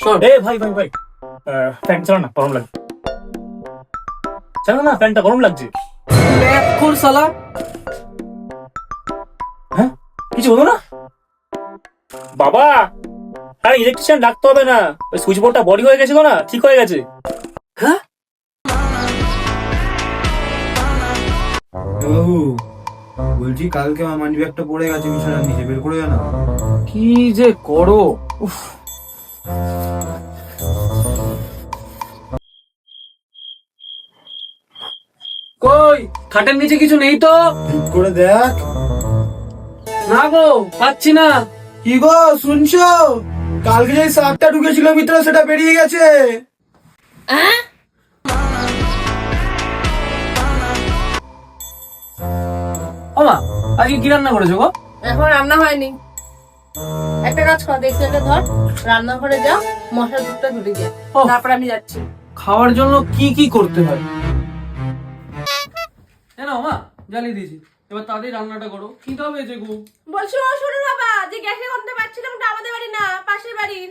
শোন, এ ভাই ভাই ভাই, ফ্যান চালা না, গরম লাগছে। চালা না, ফ্যানটা গরম লাগছে। ম্যাথ কর শালা। হ্যাঁ, কিছু হলো না বাবা? আরে ইলেকট্রিশিয়ান ডাকতে হবে না, ওই সুইচ বোর্ডটা বডি হয়ে গেছিল না, ঠিক হয়ে গেছে। হ্যাঁ, বাবু বলছি কালকে আমার মানি ব্যাগটা পড়ে গেছে বিছানার নিচে, বের করে না। কি যে করো। উফ। কই, খাটের নিচে কিছু নেই তো? ঠিক করে দেখ। না গো, পাচ্ছি না। কি গো শুনছো? কালকে যে সাপটা ঢুকেছিল ভিতরে সেটা বেরিয়ে গেছে। ওমা, আজকে কি রান্না করেছো গো? এখন রান্না হয়নি। একটা কাজ কর, দেখতে ধর, রান্নাঘরে যা, মশলার দুধটা ধরে যা, ও। তারপর আমি যাচ্ছি। খাওয়ার জন্য কি কি করতে হয়? না মা, জ্বালিয়ে দিয়েছি, এবার তাদের রান্নাটা করো। কি হয়েছে গো? বলছি ও শোনো বাবা, যে গ্যাসে করতে পারছিলাম, ওটা আমাদের বাড়ি না, পাশের বাড়ির।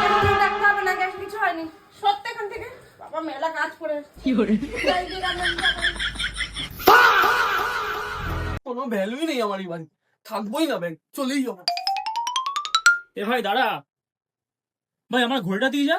এখন ডাকতে হবে না, গ্যাসে কিছু হয়নি। সত্যি এখান থেকে বাবা মেলা কাজ করে কি করে কোনো ভ্যালুই নেই আমার এই বাড়ি, থাকবোই না ব্যাগ, চলেই যাবো। এ ভাই দাঁড়া, ভাই আমার ঘড়িটা দিয়ে যা।